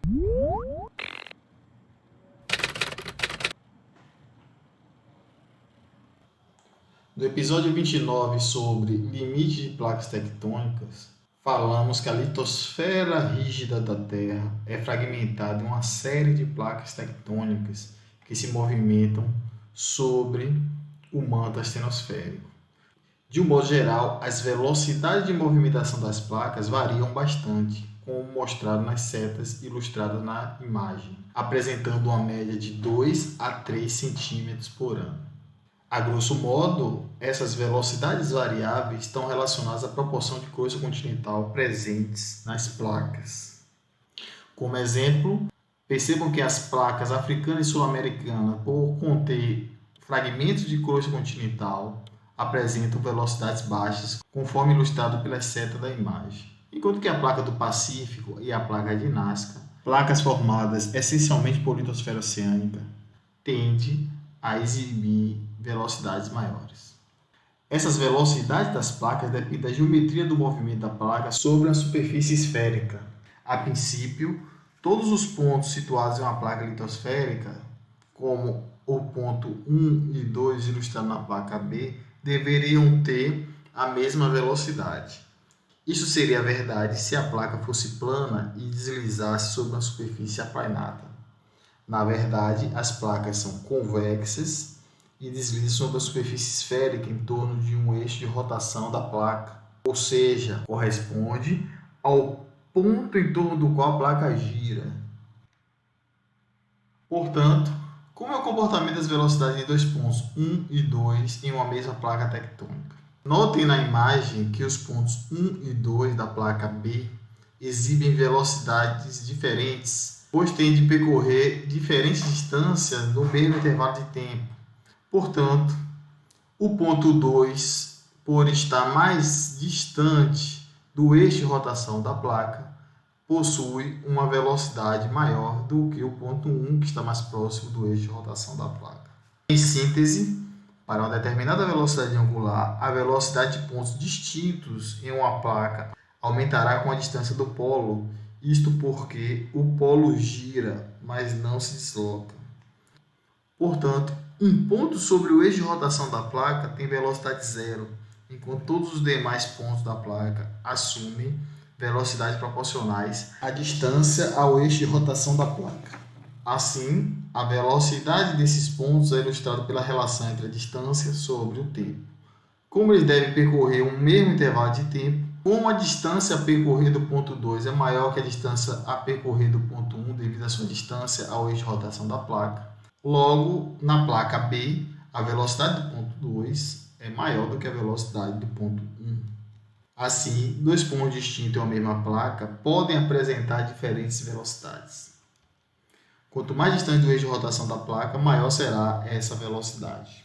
No episódio 29 sobre limite de placas tectônicas, falamos que a litosfera rígida da Terra é fragmentada em uma série de placas tectônicas que se movimentam sobre o manto astenosférico. De um modo geral, as velocidades de movimentação das placas variam bastante, como mostrado nas setas ilustradas na imagem, apresentando uma média de 2 a 3 centímetros por ano. A grosso modo, essas velocidades variáveis estão relacionadas à proporção de crosta continental presentes nas placas. Como exemplo, percebam que as placas africana e sul-americana, por conter fragmentos de crosta continental, apresentam velocidades baixas, conforme ilustrado pelas setas da imagem. Enquanto que a placa do Pacífico e a placa de Nazca, placas formadas essencialmente por litosfera oceânica, tendem a exibir velocidades maiores. Essas velocidades das placas dependem da geometria do movimento da placa sobre a superfície esférica. A princípio, todos os pontos situados em uma placa litosférica, como o ponto 1 e 2 ilustrado na placa B, deveriam ter a mesma velocidade. Isso seria verdade se a placa fosse plana e deslizasse sobre uma superfície aplanada. Na verdade, as placas são convexas e deslizam sobre a superfície esférica em torno de um eixo de rotação da placa, ou seja, corresponde ao ponto em torno do qual a placa gira. Portanto, como é o comportamento das velocidades em dois pontos 1 e 2 em uma mesma placa tectônica? Notem na imagem que os pontos 1 e 2 da placa B exibem velocidades diferentes, pois têm de percorrer diferentes distâncias no mesmo intervalo de tempo. Portanto, o ponto 2, por estar mais distante do eixo de rotação da placa, possui uma velocidade maior do que o ponto 1, que está mais próximo do eixo de rotação da placa. Em síntese, para uma determinada velocidade angular, a velocidade de pontos distintos em uma placa aumentará com a distância do polo, isto porque o polo gira, mas não se desloca. Portanto, um ponto sobre o eixo de rotação da placa tem velocidade zero, enquanto todos os demais pontos da placa assumem velocidades proporcionais à distância ao eixo de rotação da placa. Assim, a velocidade desses pontos é ilustrada pela relação entre a distância sobre o tempo. Como eles devem percorrer um mesmo intervalo de tempo, como a distância a percorrer do ponto 2 é maior que a distância a percorrer do ponto 1 devido à sua distância ao eixo de rotação da placa, logo, na placa B, a velocidade do ponto 2 é maior do que a velocidade do ponto 1. Assim, dois pontos distintos em uma mesma placa podem apresentar diferentes velocidades. Quanto mais distante do eixo de rotação da placa, maior será essa velocidade.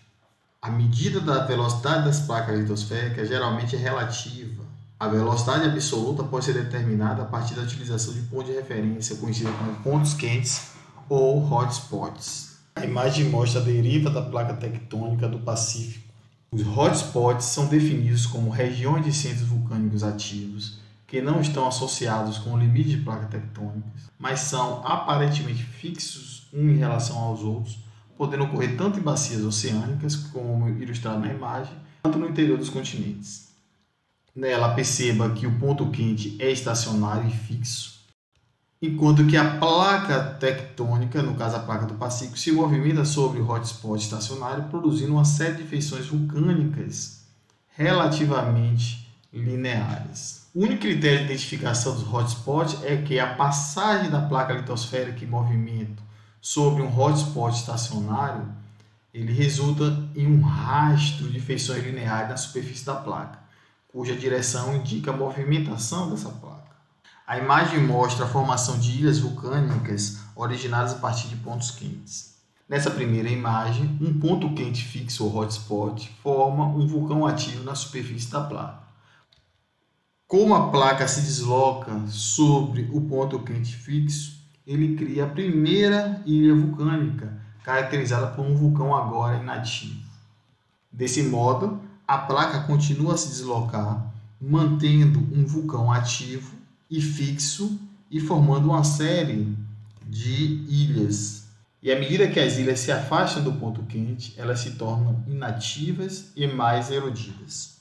A medida da velocidade das placas litosféricas geralmente é relativa. A velocidade absoluta pode ser determinada a partir da utilização de pontos de referência conhecidos como pontos quentes ou hotspots. A imagem mostra a deriva da placa tectônica do Pacífico. Os hotspots são definidos como regiões de centros vulcânicos ativos que não estão associados com o limite de placas tectônicas, mas são aparentemente fixos uns em relação aos outros, podendo ocorrer tanto em bacias oceânicas, como ilustrado na imagem, quanto no interior dos continentes. Nela, perceba que o ponto quente é estacionário e fixo, enquanto que a placa tectônica, no caso a placa do Pacífico, se movimenta sobre o hotspot estacionário, produzindo uma série de feições vulcânicas relativamente lineares. O único critério de identificação dos hotspots é que a passagem da placa litosférica em movimento sobre um hotspot estacionário, ele resulta em um rastro de feições lineares na superfície da placa, cuja direção indica a movimentação dessa placa. A imagem mostra a formação de ilhas vulcânicas originadas a partir de pontos quentes. Nessa primeira imagem, um ponto quente fixo ou hotspot forma um vulcão ativo na superfície da placa. Como a placa se desloca sobre o ponto quente fixo, ele cria a primeira ilha vulcânica, caracterizada por um vulcão agora inativo. Desse modo, a placa continua a se deslocar, mantendo um vulcão ativo e fixo e formando uma série de ilhas. E à medida que as ilhas se afastam do ponto quente, elas se tornam inativas e mais erodidas.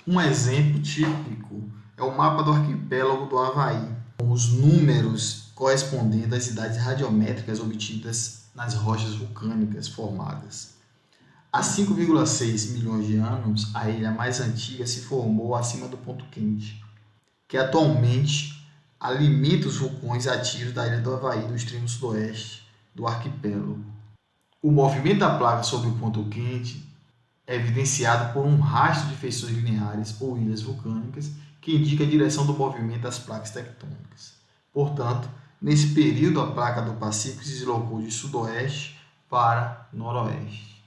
Um exemplo típico é o mapa do arquipélago do Havaí, com os números correspondendo às idades radiométricas obtidas nas rochas vulcânicas formadas. Há 5,6 milhões de anos, a ilha mais antiga se formou acima do ponto quente, que atualmente alimenta os vulcões ativos da ilha do Havaí, do extremo sudoeste do arquipélago. O movimento da placa sobre o ponto quente é evidenciado por um rastro de feições lineares ou ilhas vulcânicas que indica a direção do movimento das placas tectônicas. Portanto, nesse período a placa do Pacífico se deslocou de sudoeste para noroeste.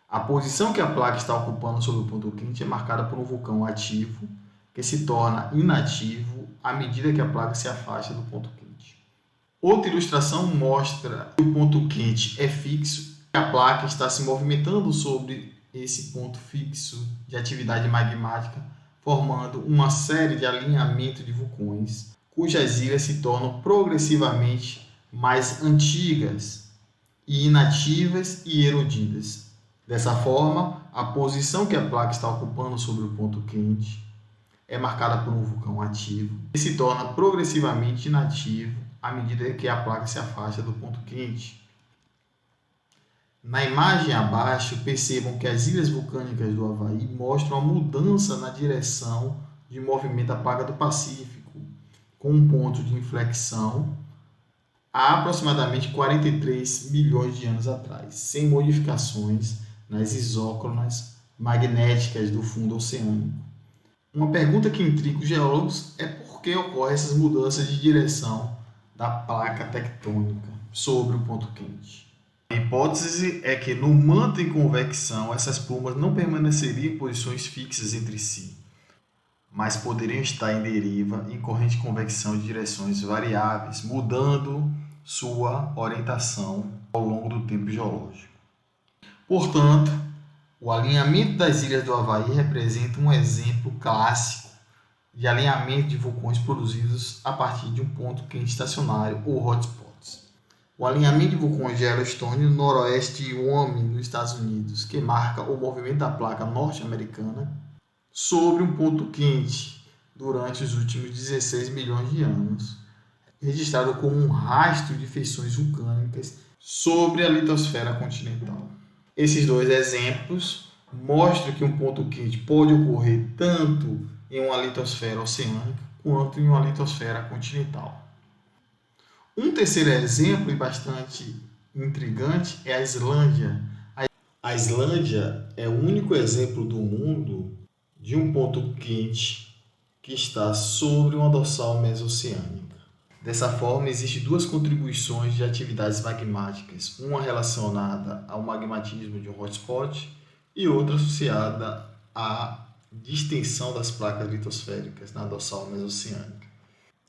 A posição que a placa está ocupando sobre o ponto quente é marcada por um vulcão ativo que se torna inativo à medida que a placa se afasta do ponto quente. Outra ilustração mostra que o ponto quente é fixo e a placa está se movimentando sobre esse ponto fixo de atividade magmática, formando uma série de alinhamentos de vulcões, cujas ilhas se tornam progressivamente mais antigas e inativas e erodidas. Dessa forma, a posição que a placa está ocupando sobre o ponto quente é marcada por um vulcão ativo e se torna progressivamente inativo à medida que a placa se afasta do ponto quente. Na imagem abaixo, percebam que as ilhas vulcânicas do Havaí mostram a mudança na direção de movimento da placa do Pacífico, com um ponto de inflexão há aproximadamente 43 milhões de anos atrás, sem modificações nas isócronas magnéticas do fundo oceânico. Uma pergunta que intriga os geólogos é por que ocorrem essas mudanças de direção da placa tectônica sobre o ponto quente. A hipótese é que no manto em convecção essas plumas não permaneceriam em posições fixas entre si, mas poderiam estar em deriva em corrente de convecção de direções variáveis, mudando sua orientação ao longo do tempo geológico. Portanto, o alinhamento das ilhas do Havaí representa um exemplo clássico de alinhamento de vulcões produzidos a partir de um ponto quente estacionário ou hotspots. O alinhamento de vulcões de Yellowstone no noroeste de Wyoming, nos Estados Unidos, que marca o movimento da placa norte-americana sobre um ponto quente durante os últimos 16 milhões de anos, registrado como um rastro de feições vulcânicas sobre a litosfera continental. Esses dois exemplos mostram que um ponto quente pode ocorrer tanto em uma litosfera oceânica quanto em uma litosfera continental. Um terceiro exemplo, e bastante intrigante, é a Islândia. A Islândia é o único exemplo do mundo de um ponto quente que está sobre uma dorsal mesoceânica. Dessa forma, existem duas contribuições de atividades magmáticas, uma relacionada ao magmatismo de um hotspot e outra associada à distensão das placas litosféricas na dorsal mesoceânica.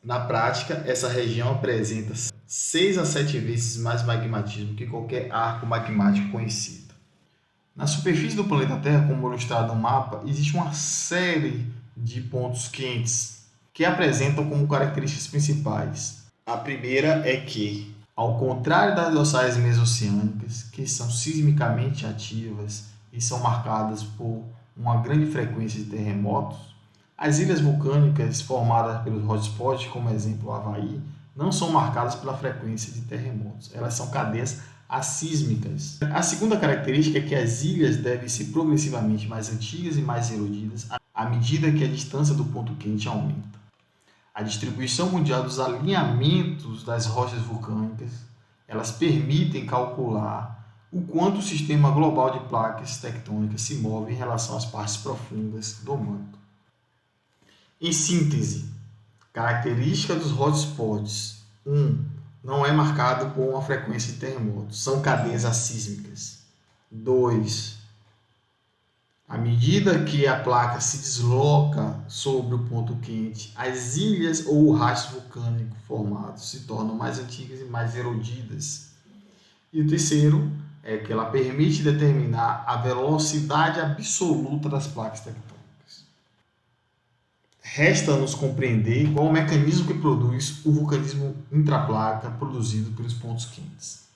Na prática, essa região apresenta 6 a 7 vezes mais magmatismo que qualquer arco magmático conhecido. Na superfície do planeta Terra, como ilustrado no mapa, existe uma série de pontos quentes que apresentam como características principais. A primeira é que, ao contrário das dorsais mesoceânicas, que são sismicamente ativas e são marcadas por uma grande frequência de terremotos, as ilhas vulcânicas formadas pelos hotspots, como exemplo o Havaí, não são marcadas pela frequência de terremotos. Elas são cadeias assísmicas. A segunda característica é que as ilhas devem ser progressivamente mais antigas e mais erodidas à medida que a distância do ponto quente aumenta. A distribuição mundial dos alinhamentos das rochas vulcânicas, elas permitem calcular o quanto o sistema global de placas tectônicas se move em relação às partes profundas do manto. Em síntese, característica dos hotspots: 1. Não é marcado por uma frequência de terremotos, são cadeias assísmicas. 2. À medida que a placa se desloca sobre o ponto quente, as ilhas ou o rastro vulcânico formado se tornam mais antigas e mais erodidas. E o terceiro é que ela permite determinar a velocidade absoluta das placas tectônicas. Resta-nos compreender qual é o mecanismo que produz o vulcanismo intraplaca produzido pelos pontos quentes.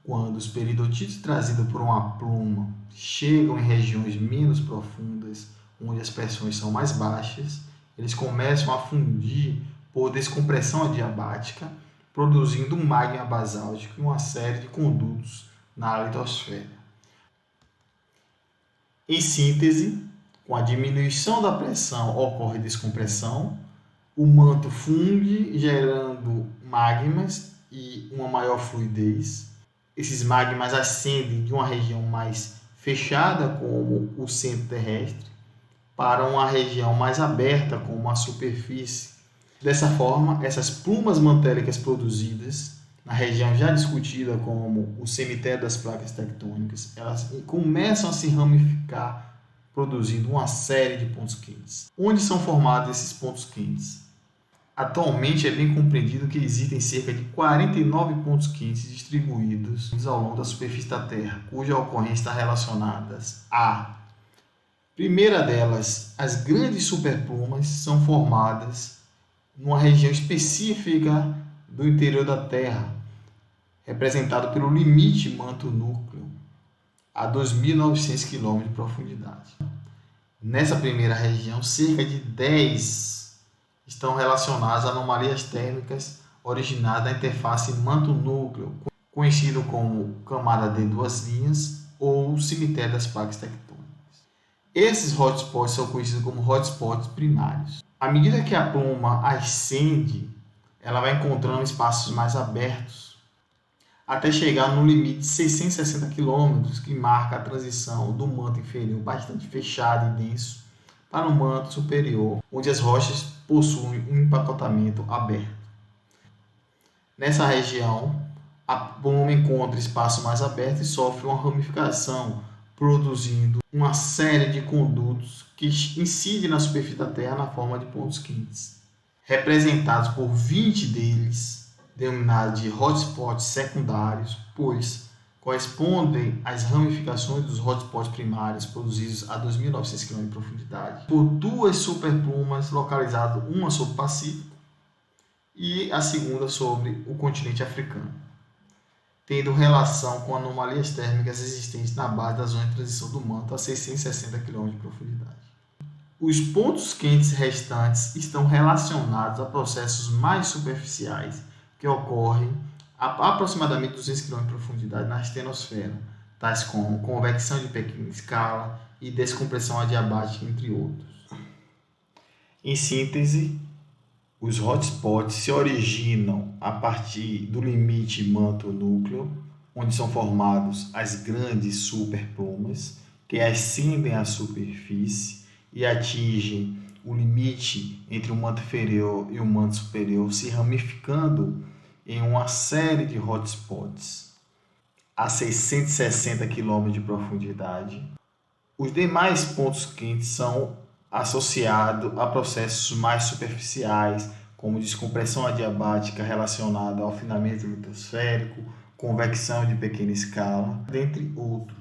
Quando os peridotitos trazidos por uma pluma chegam em regiões menos profundas, onde as pressões são mais baixas, eles começam a fundir por descompressão adiabática, produzindo um magma basáltico e uma série de condutos na litosfera. Em síntese, com a diminuição da pressão ocorre descompressão, o manto funde, gerando magmas e uma maior fluidez. Esses magmas ascendem de uma região mais fechada, como o centro terrestre, para uma região mais aberta, como a superfície. Dessa forma, essas plumas mantélicas produzidas na região já discutida como o cemitério das placas tectônicas, elas começam a se ramificar, produzindo uma série de pontos quentes. Onde são formados esses pontos quentes? Atualmente é bem compreendido que existem cerca de 49 pontos quentes distribuídos ao longo da superfície da Terra, cuja ocorrência está relacionada a primeira delas, as grandes superplumas são formadas numa região específica do interior da Terra, representado pelo limite manto-núcleo, a 2.900 km de profundidade. Nessa primeira região, cerca de 10 estão relacionadas a anomalias térmicas originadas da interface manto-núcleo, conhecido como camada de duas linhas ou cemitério das placas tectônicas. Esses hotspots são conhecidos como hotspots primários. À medida que a pluma ascende, ela vai encontrando espaços mais abertos, até chegar no limite de 660 km, que marca a transição do manto inferior bastante fechado e denso para o manto superior, onde as rochas possuem um empacotamento aberto. Nessa região, a pluma encontra espaço mais aberto e sofre uma ramificação, produzindo uma série de condutos que incidem na superfície da Terra na forma de pontos quentes, representados por 20 deles, denominados de hotspots secundários, pois correspondem às ramificações dos hotspots primários produzidos a 2.900 km de profundidade, por duas superplumas localizadas, uma sobre o Pacífico e a segunda sobre o continente africano, tendo relação com anomalias térmicas existentes na base da zona de transição do manto a 660 km de profundidade. Os pontos quentes restantes estão relacionados a processos mais superficiais que ocorrem a aproximadamente 200 km de profundidade na astenosfera, tais como convecção de pequena escala e descompressão adiabática, entre outros. Em síntese, os hotspots se originam a partir do limite manto-núcleo, onde são formados as grandes superplumas que ascendem à superfície e atingem o limite entre o manto inferior e o manto superior, se ramificando em uma série de hotspots a 660 km de profundidade. Os demais pontos quentes são associados a processos mais superficiais, como descompressão adiabática relacionada ao afinamento litosférico, convecção de pequena escala, dentre outros.